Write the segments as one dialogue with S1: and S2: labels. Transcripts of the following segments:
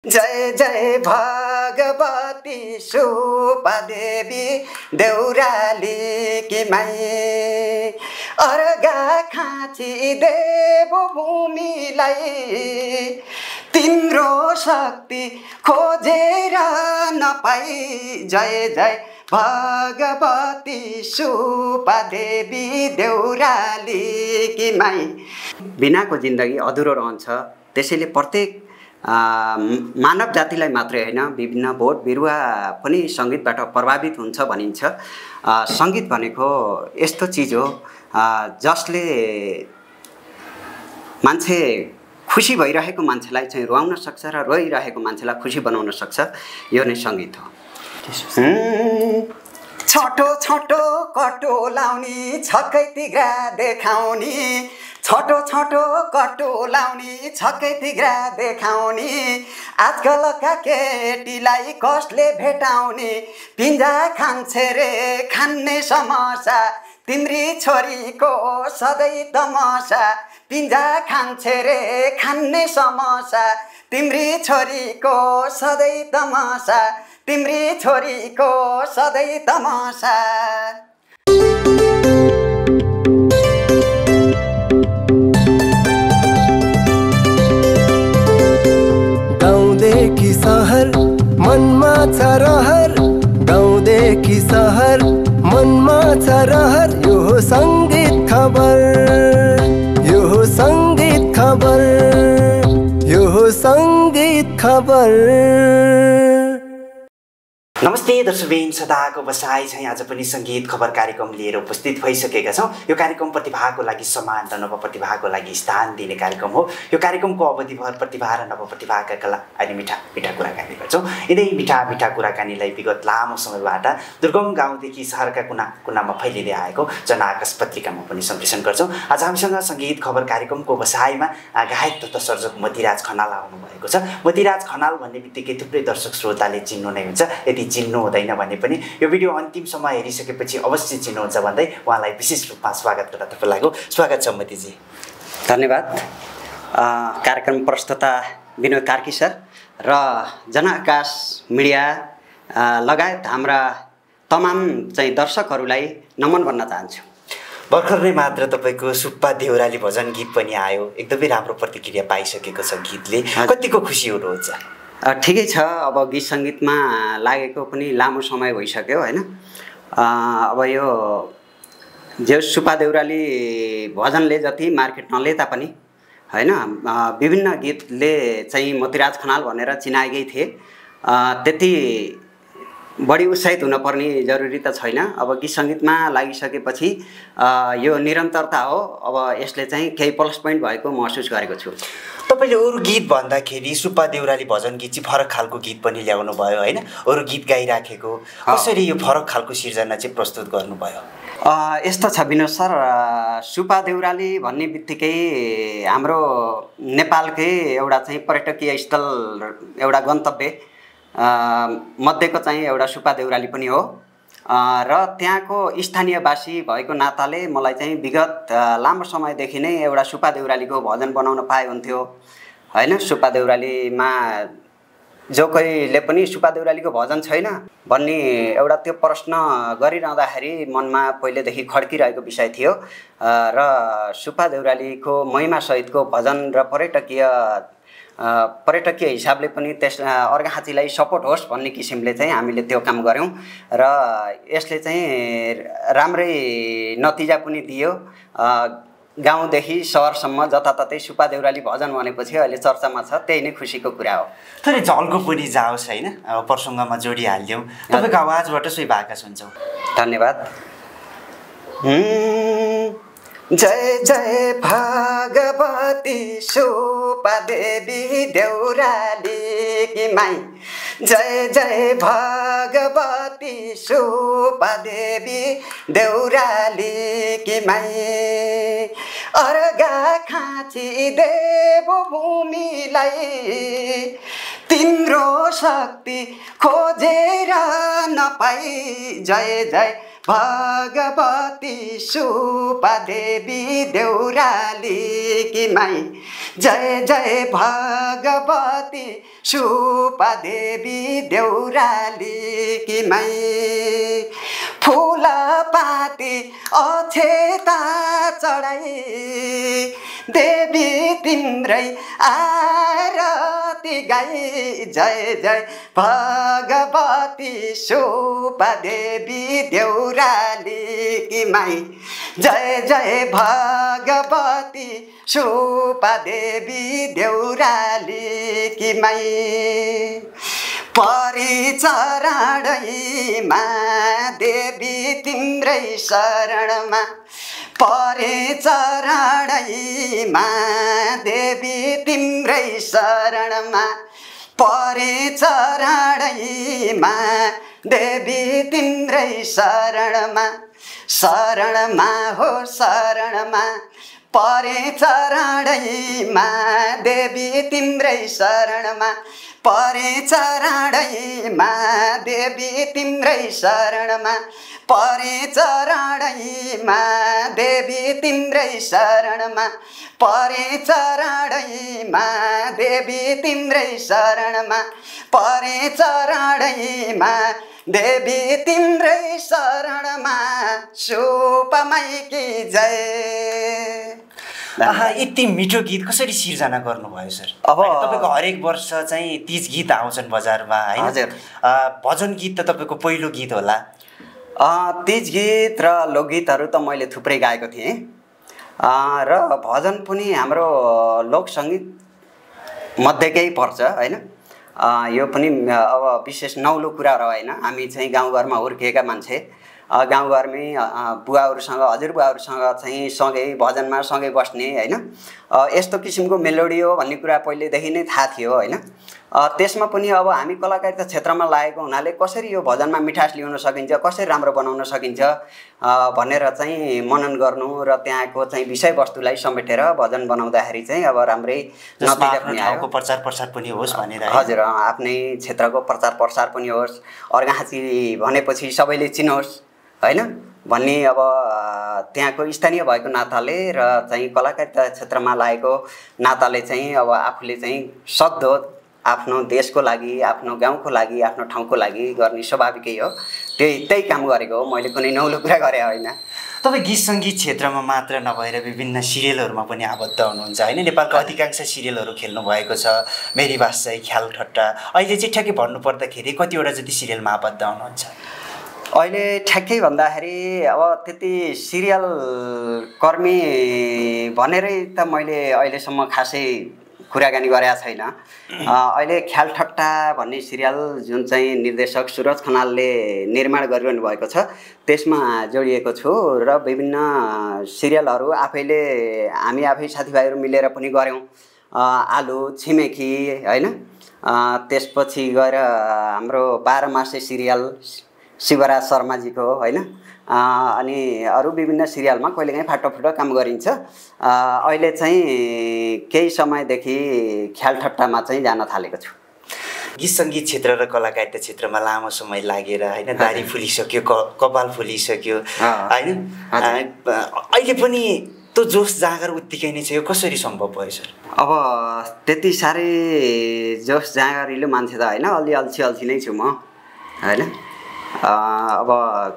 S1: जय जय भगवती सुपादेवी देउराली कि माई अर्घा खाँची देव भूमिलाई तिम्रो शक्ति खोजेर नपाई जय जय भगवती सुपादेवी देउराली कि माई। बिनाको जिन्दगी अधुरो रहन्छ, त्यसैले प्रत्येक मानव जातिलाई मात्रै हैन विभिन्न बोट बिरुवा पनि संगीतबाट प्रभावित हुन्छ भनिन्छ। संगीत भनेको यस्तो चीज हो जसले मान्छे खुसी भइरहेको मान्छेलाई चाहिँ रुवाउन सक्छ र रोइरहेको मान्छेलाई खुसी बनाउन सक्छ। यो नै संगीत हो। छोटो छोटो कटो लाउने छक्कै तिग्रा देखाउने छोटो छोटो कटो लाउने छक्कै तिग्रा देखाउने आजकलका केटीलाई कसले भेटाउने पिन्जा खान्छे रे खान्ने समस्या तिम्री छोरीको सधैँ तमासा पिन्जा खान्छे रे खान्ने समस्या तिम्री छोरीको सधैँ तमासा तिम्री छोरीको सधैँ तमासा।
S2: गाउँदेखि सहर मनमा छ रहर गाउँदेखि सहर मनमा छ रहर यो हो संगीत खबर यो हो संगीत खबर यो हो संगीत खबर।
S3: नमस्ते दर्शकबिन, सदाको बसाइ चाहिँ आज पनि संगीत खबर कार्यक्रम लिएर उपस्थित भइसकेका छौँ। यो कार्यक्रम प्रतिभाको लागि सम्मान र नवप्रतिभाको लागि स्थान दिने कार्यक्रम हो। यो कार्यक्रमको अवधिभर प्रतिभा र नवप्रतिभाका कला अनि मिठा मिठा कुराकानी गर्छौँ। यिनै मिठा मिठा कुराकानीलाई विगत लामो समयबाट दुर्गम गाउँदेखि सहरका कुना कुनामा फैलिँदै आएको जनआकाश पत्रिकामा पनि सम्प्रेषण गर्छौँ। आज हामीसँग संगीत खबर कार्यक्रमको बसाइमा गायक तथा सर्जक मतिराज खनाल आउनु भएको छ। मतिराज खनाल भन्ने बित्तिकै थुप्रै दर्शक श्रोताले चिन्नु नै हुन्छ। यदि चिन्नु हुँदैन भने पनि यो भिडियो अन्तिमसम्म हेरिसकेपछि अवश्य चिन्नुहुन्छ भन्दै उहाँलाई विशेष रूपमा स्वागत गर्न तपाईँलाई स्वागत छ मतिजी।
S1: धन्यवाद। कार्यक्रम प्रस्तुता विनोद कार्की सर र जनआकाश मिडिया लगायत हाम्रा तमाम चाहिँ दर्शकहरूलाई नमन भन्न चाहन्छु।
S3: भर्खर नै मात्र तपाईँको सुप्पा देउराली भजन गीत पनि आयो, एकदमै राम्रो प्रतिक्रिया पाइसकेको छ गीतले, कतिको खुसी हुनुहुन्छ?
S1: ठिकै छ। अब गीत सङ्गीतमा लागेको पनि लामो समय भइसक्यो होइन। अब यो जे सुप्पा देउराली भजनले जति मार्केट नले तापनि होइन विभिन्न गीतले चाहिँ मतिराज खनाल भनेर चिनाएकै थिए। त्यति बढी उत्साहित हुनुपर्ने जरुरी त छैन। अब गीत सङ्गीतमा लागिसकेपछि यो निरन्तरता हो। अब यसले चाहिँ केही प्लस पोइन्ट भएको महसुस गरेको छु।
S3: तपाईँले अरू गीत भन्दाखेरि सुप्पा देउराली भजन गीत चाहिँ फरक खालको गीत पनि ल्याउनु भयो होइन, अरू गीत गाइराखेको, कसरी यो फरक खालको सिर्जना चाहिँ प्रस्तुत गर्नुभयो?
S1: यस्तो छ विनोद सर, सुप्पा देउराली भन्ने बित्तिकै हाम्रो नेपालकै एउटा चाहिँ पर्यटकीय स्थल एउटा गन्तव्य मध्येको चाहिँ एउटा सुप्पा देउराली पनि हो र त्यहाँको स्थानीयवासी भएको नाताले मलाई चाहिँ विगत लामो समयदेखि नै एउटा सुप्पा देउरालीको भजन बनाउन पाए हुन्थ्यो होइन। सुप्पा देउरालीमा जो कोहीले पनि सुप्पा देउरालीको भजन छैन भन्ने एउटा त्यो प्रश्न गरिरहँदाखेरि मनमा पहिलेदेखि खड्किरहेको विषय थियो र सुप्पा देउरालीको महिमासहितको भजन र पर्यटकीय हिसाबले पनि त्यस अर्घाखाँचीलाई सपोर्ट होस् भन्ने किसिमले चाहिँ हामीले त्यो काम गऱ्यौँ र यसले चाहिँ राम्रै नतिजा पनि दियो। गाउँदेखि सहरसम्म जताततै सुप्पा देउराली भजन भनेपछि अहिले चर्चामा छ, त्यही नै खुसीको कुरा हो।
S3: थोरै झल्को पनि जाओस् होइन, अब प्रसङ्गमा जोडिहाल्यौँ, तपाईँको आवाजबाट सोही भाका सुन्छौँ।
S1: धन्यवाद। जय जय भगवती सुप्पा देवी देउराली कि माई जय जय भगवती सुप्पा देवी देउराली कि माई अर्घा खाँची देव भूमिलाई तिम्रो शक्ति खोजेर नपाई जय जय भगवती सुपादेवी देउरालीकी माई जय जय भगवती सुपादेवी देउरालीकी माई फुलपाती अक्षता चढाई देवी तिम्रै आरती गाई जय जय भगवती सुपादेवी देउरालीकी माई जय जय भगवती सुपादेवी देउरालीकी माई परिचरणैमा देवी तिम्रै शरणमा परिचरणैमा देवी तिम्रै शरणमा परिचरणैमा देवी तिम्रै शरणमा शरणमा हो शरणमा परिचरणैमा देवी तिम्रै शरणमा परिचरणैमा देवी तिम्रै शरणमा परिचरणैमा देवी तिम्रै शरणमा परिचरणैमा देवी तिम्रै शरणमा परिचरणैमा देवी तिम्रै शरणमा सुपमाईकी जय।
S3: यति मिठो गीत कसरी सिर्जना गर्नुभयो सर?
S1: अब
S3: तपाईँको हरेक वर्ष चाहिँ तीज गीत आउँछन् बजारमा होइन? भजन गीत त तपाईँको पहिलो गीत होला।
S1: तीज गीत र लोकगीतहरू त मैले थुप्रै गाएको थिएँ र भजन पनि हाम्रो लोकसङ्गीत मध्येकै पर्छ होइन। यो पनि अब विशेष नौलो कुरा रहेन। हामी चाहिँ गाउँघरमा हुर्किएका मान्छे, गाउँघरमै बुवाहरूसँग हजुरबुवाहरूसँग चाहिँ सँगै भजनमा सँगै बस्ने होइन। यस्तो किसिमको मेलोडी हो भन्ने कुरा पहिलेदेखि नै थाहा थियो होइन। त्यसमा पनि अब हामी कलाकारिता क्षेत्रमा लागेको हुनाले कसरी यो भजनमा मिठास ल्याउन सकिन्छ, कसरी राम्रो बनाउन सकिन्छ भनेर चाहिँ मनन गर्नु र त्यहाँको चाहिँ विषयवस्तुलाई समेटेर भजन बनाउँदाखेरि चाहिँ अब राम्रै नतिजा पनि आयो।
S3: प्रचार प्रसार पनि होस् भनेर।
S1: हजुर, आफ्नै क्षेत्रको प्रचार प्रसार पनि होस्, अर्घाखाँची भनेपछि सबैले चिनोस् होइन भन्ने अब त्यहाँको स्थानीय भएको नाताले र चाहिँ कलाकारिता क्षेत्रमा लागेको नाताले चाहिँ अब आफूले चाहिँ सक्दो आफ्नो देशको लागि, आफ्नो गाउँको लागि, आफ्नो ठाउँको लागि गर्ने स्वाभाविकै हो। त्यही काम गरेको हो, मैले कुनै नौलो कुरा गरे होइन।
S3: तपाईँ गीत सङ्गीत क्षेत्रमा मात्र नभएर विभिन्न सिरियलहरूमा पनि आबद्ध हुनुहुन्छ होइन? नेपालको अधिकांश सिरियलहरू खेल्नु भएको छ, मेरी बासाई, ख्याल ठट्टा। अहिले चाहिँ ठ्याक्कै भन्नुपर्दाखेरि कतिवटा जति सिरियलमा आबद्ध हुनुहुन्छ?
S1: अहिले ठ्याक्कै भन्दाखेरि अब त्यति सिरियल कर्मी भनेरै त मैले अहिलेसम्म खासै कुराकानी गरेका छैन। अहिले ख्याल ठट्टा भन्ने सिरियल जुन चाहिँ निर्देशक सुरज खनालले निर्माण गरिरहनु भएको छ त्यसमा जोडिएको छु र विभिन्न सिरियलहरू हामी आफै साथीभाइहरू मिलेर पनि गऱ्यौँ। आलु, छिमेकी होइन, त्यसपछि गएर हाम्रो 12 मासे सिरियल शिवराज शर्माजीको होइन, अनि अरू विभिन्न सिरियलमा कहिलेकाहीँ फाटोफुटो काम गरिन्छ। अहिले चाहिँ केही समयदेखि ख्याल ठट्टामा चाहिँ जान थालेको छु।
S3: गीत सङ्गीत क्षेत्र र कलाकारिता क्षेत्रमा लामो समय लागेर होइन, दारी फुलिसक्यो, कपाल फुलिसक्यो होइन, अहिले पनि त्यो जोस जाँगर उत्तिकै नै छ। यो कसरी सम्भव भयो सर?
S1: अब त्यति साह्रै जोस जाँगरिलो मान्छे त होइन, अलि अल्छी नै छु म होइन। अब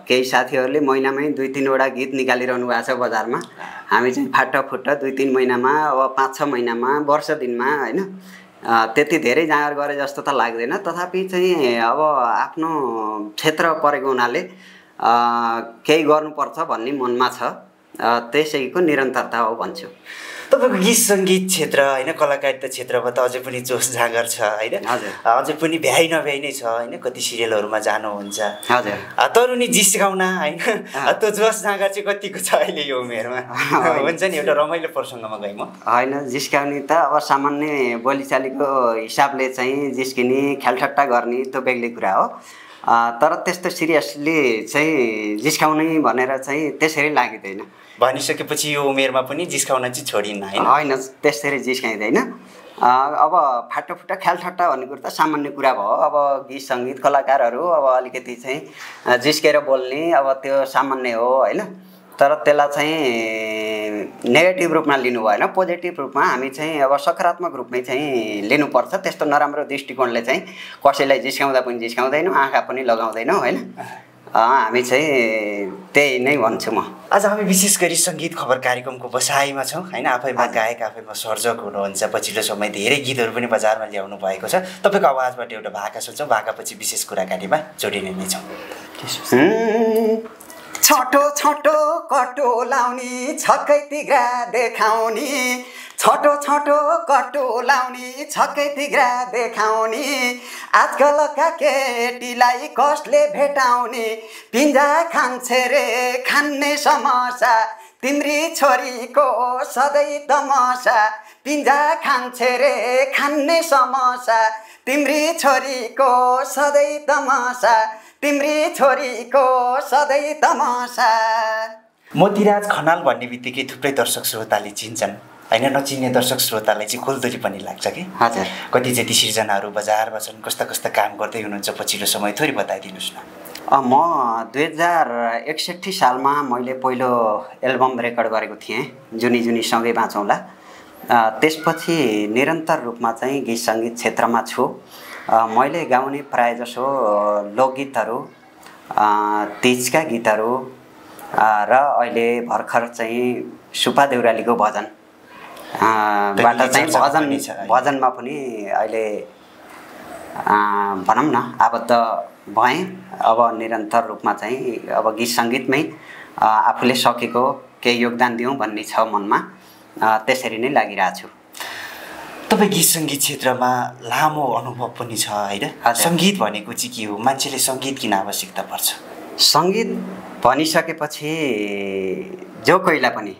S1: केही साथीहरूले महिनामै 2-3वटा गीत निकालिरहनु भएको छ बजारमा। हामी चाहिँ फाटोफुट्ट 2-3 महिनामा, अब 5-6 महिनामा, वर्ष दिनमा होइन, त्यति धेरै जाँगर गरे जस्तो त लाग्दैन। तथापि चाहिँ अब आफ्नो क्षेत्र परेको हुनाले केही गर्नुपर्छ भन्ने मनमा छ, त्यसैको निरन्तरता हो भन्छु।
S3: तपाईँको गीत सङ्गीत क्षेत्र होइन, कलाकारिता क्षेत्रमा त अझै पनि जोस जाँगर छ होइन? अझै पनि भ्याइ नभ्याइ नै छ होइन? कति सिरियलहरूमा जानुहुन्छ
S1: हजुर,
S3: तरुनी जिस्काउन होइन, त्यो जोस जाँगर चाहिँ कतिको छ अहिले यो उमेरमा? हुन्छ नि, एउटा रमाइलो प्रसङ्गमा गएँ म
S1: होइन। जिस्काउने त अब सामान्य बोलीचालीको हिसाबले चाहिँ जिस्किने, ख्यालठट्टा गर्ने त्यो बेग्लै कुरा हो। तर त्यस्तो सिरियसली चाहिँ जिस्काउने भनेर चाहिँ त्यसरी लागिँदैन।
S3: भनिसकेपछि यो उमेरमा पनि जिस्काउन चाहिँ छोडिन्न
S1: होइन, त्यसरी जिस्काइँदैन। अब फाटोफुट्टा ख्यालठट्टा भन्ने कुरो त सामान्य कुरा भयो। अब गीत सङ्गीत कलाकारहरू अब अलिकति चाहिँ जिस्केर बोल्ने अब त्यो सामान्य हो होइन। तर त्यसलाई चाहिँ नेगेटिभ रूपमा लिनु भएन, पोजिटिभ रूपमा हामी चाहिँ अब सकारात्मक रूपमै चाहिँ लिनुपर्छ। त्यस्तो नराम्रो दृष्टिकोणले चाहिँ कसैलाई जिस्काउँदा पनि जिस्काउँदैनौँ, आँखा पनि लगाउँदैनौँ होइन। हामी चाहिँ त्यही नै भन्छु म।
S3: आज हामी विशेष गरी सङ्गीत खबर कार्यक्रमको बसाइमा छौँ होइन। आफैमा गायक, आफैमा सर्जक हुनुहुन्छ। पछिल्लो समय धेरै गीतहरू पनि बजारमा ल्याउनु भएको छ। तपाईँको आवाजबाट एउटा भाका सुन्छौँ, भाकापछि विशेष कुराकानीमा जोडिने नै छौँ।
S1: छोटो छोटो कटो लाउने छक्कै तिग्रा देखाउने, छोटो छोटो कटो लाउने छक्कै तिग्रा देखाउने, आजकलका केटीलाई कसले भेटाउने, पिन्जा खान्छे रे खान्ने समस्या, तिम्री छोरीको सधैँ तमासा, पिन्जा खान्छे रे खान्ने समस्या, तिम्री छोरीको सधैँ तमासा, तिम्री छोरीको सधैँ तमासा।
S3: मोतीराज खनाल भन्ने बित्तिकै थुप्रै दर्शक श्रोताले चिन्छन् होइन। नचिन्ने दर्शक श्रोतालाई चाहिँ खुल्दुली पनि लाग्छ कि
S1: हजुर।
S3: कति जति सिर्जनाहरू बजारमा छन्, कस्ता कस्ता काम गर्दै हुनुहुन्छ पछिल्लो समय, थोरै बताइदिनुहोस् न।
S1: म 2061 सालमा मैले पहिलो एल्बम रेकर्ड गरेको थिएँ, जुनी जुनी सँगै बाँचौँला। त्यसपछि निरन्तर रूपमा चाहिँ गीत सङ्गीत क्षेत्रमा छु। मैले गाउने प्रायःजसो लोकगीतहरू, तिजका गीतहरू र अहिले भर्खर चाहिँ सुपा देउरालीको भजन बाट चाहिँ भजनमा पनि अहिले भनौँ न आबद्ध भएँ। अब निरन्तर रूपमा चाहिँ अब गीत सङ्गीतमै आफूले सकेको केही योगदान दिउँ भन्ने छ मनमा, त्यसरी नै लागिरहेको छु।
S3: तपाईँ गीत सङ्गीत क्षेत्रमा लामो अनुभव पनि छ होइन। सङ्गीत भनेको चाहिँ के हो, मान्छेले सङ्गीत किन आवश्यकता पर्छ?
S1: सङ्गीत भनिसकेपछि जो कोहीलाई पनि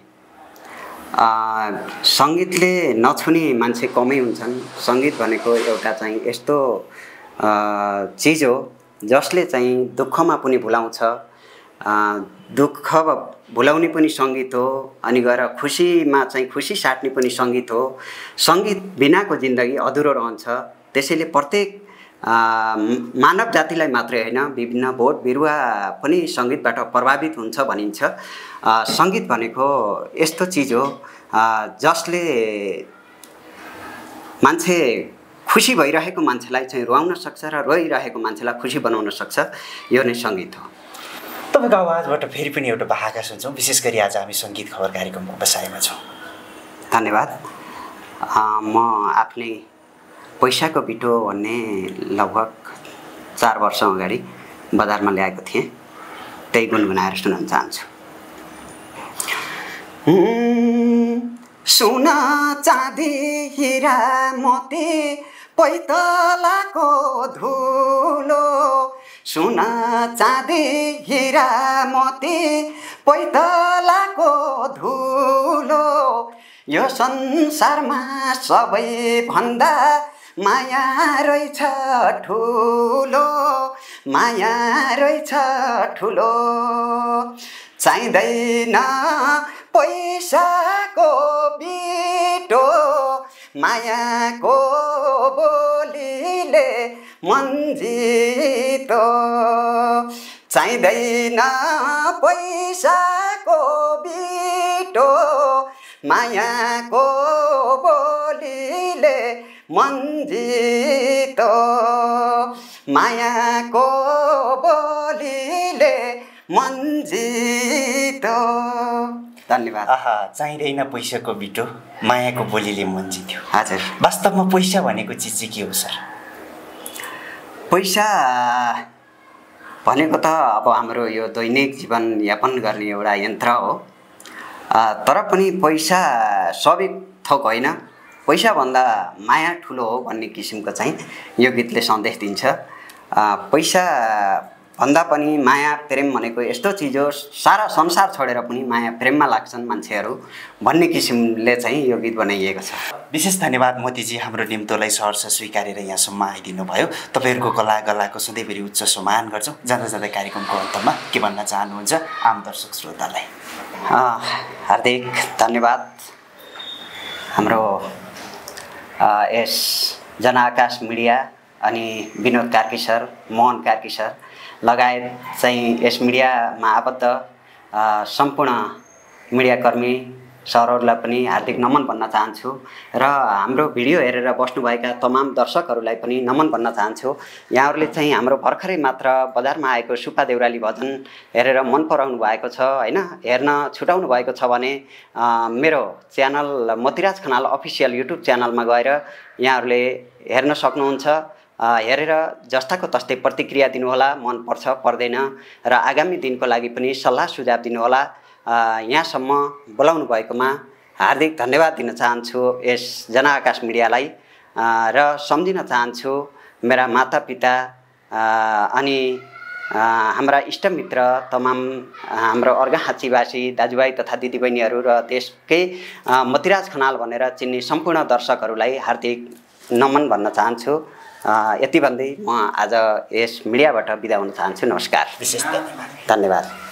S1: सङ्गीतले नछुने मान्छे कमै हुन्छन्। सङ्गीत भनेको एउटा चाहिँ यस्तो चिज हो जसले चाहिँ दुःखमा पनि भुलाउँछ, दुःख भुलाउने पनि सङ्गीत हो, अनि गएर खुसीमा चाहिँ खुसी साट्ने पनि सङ्गीत हो। सङ्गीत बिनाको जिन्दगी अधुरो रहन्छ। त्यसैले प्रत्येक मानव जातिलाई मात्रै होइन, विभिन्न बोट बिरुवा पनि सङ्गीतबाट प्रभावित हुन्छ भनिन्छ। सङ्गीत भनेको यस्तो चिज हो जसले मान्छे खुसी भइरहेको मान्छेलाई चाहिँ रुवाउन सक्छ र रोइरहेको मान्छेलाई खुसी बनाउन सक्छ। यो नै सङ्गीत हो।
S3: तपाईँको आवाजबाट फेरि पनि एउटा भाका सुन्छौँ। विशेष गरी आज हामी सङ्गीत खबर कार्यक्रमको बसाइमा छौँ।
S1: धन्यवाद। म आफ्नै पैसाको बिटो भन्ने लगभग 4 वर्ष अगाडि बजारमा ल्याएको थिएँ, त्यही गुनगुनाएर सुनाउन चाहन्छु। सोना चाँदी हिरा मोती पैतलाको धुलो, सोना चाँदी हिरा मोती पैतलाको धुलो, यो संसारमा सबैभन्दा माया रहेछ ठुलो, माया रहेछ ठुलो। चाहिँदैन पैसाको बिटो, मायाको बोलीले मन जितो। चाहिँदैन पैसाको बिटो, मायाको बोलीले मन जितो, मायाको बोलीले मन जितो। धन्यवाद।
S3: चाहिँदैन पैसाको बिटो, मायाको बोलीले मन जित्यो।
S1: हजुर।
S3: वास्तवमा पैसा भनेको चिज चाहिँ के हो सर?
S1: पैसा भनेको त अब हाम्रो यो दैनिक जीवनयापन गर्ने एउटा यन्त्र हो। तर पनि पैसा सबै थोक होइन, पैसाभन्दा माया ठुलो हो भन्ने किसिमको चाहिँ यो गीतले सन्देश दिन्छ। पैसा भन्दा पनि माया प्रेम भनेको यस्तो चिज हो, सारा संसार छोडेर पनि माया प्रेममा लाग्छन् मान्छेहरू भन्ने किसिमले चाहिँ यो गीत बनाइएको छ।
S3: विशेष धन्यवाद मोतीजी, हाम्रो निम्तोलाई सहर्ष स्वीकारेर यहाँसम्म आइदिनु भयो। तपाईँहरूको कला गलाको सधैँभरि उच्च सम्मान गर्छौँ। जाँदा जाँदै कार्यक्रमको अन्तमा के भन्न चाहनुहुन्छ आम दर्शक श्रोतालाई?
S1: हार्दिक धन्यवाद हाम्रो यस जनआकाश मिडिया अनि विनोद कार्की सर, मोहन कार्की सर लगायत चाहिँ यस मिडियामा आबद्ध सम्पूर्ण मिडियाकर्मी सरहरूलाई पनि हार्दिक नमन भन्न चाहन्छु र हाम्रो भिडियो हेरेर बस्नुभएका तमाम दर्शकहरूलाई पनि नमन भन्न चाहन्छु। यहाँहरूले चाहिँ हाम्रो भर्खरै मात्र बजारमा आएको सुपा देउराली भजन हेरेर मन पराउनु भएको छ हैन, हेर्न छुटाउनु भएको छ भने मेरो channel Motiraj Khanal official YouTube च्यानलमा गएर यहाँहरूले हेर्न सक्नुहुन्छ। हेरेर जस्ताको तस्तै प्रतिक्रिया दिनुहोला, मन पर्छ पर्दैन र आगामी दिनको लागि पनि सल्लाह सुझाव दिनुहोला। यहाँसम्म बोलाउनु भएकोमा हार्दिक धन्यवाद दिन चाहन्छु यस जनआकाश मिडियालाई र सम्झिन चाहन्छु मेरा मातापिता अनि हाम्रा इष्टमित्र तमाम हाम्रो अर्घाखाँचीवासी दाजुभाइ तथा दिदीबहिनीहरू र देशकै मोतीराज खनाल भनेर चिन्ने सम्पूर्ण दर्शकहरूलाई हार्दिक नमन भन्न चाहन्छु। यति भन्दै म आज यस मिडियाबाट बिदा हुन चाहन्छु। नमस्कार।
S3: विशेष धन्यवाद।
S1: धन्यवाद।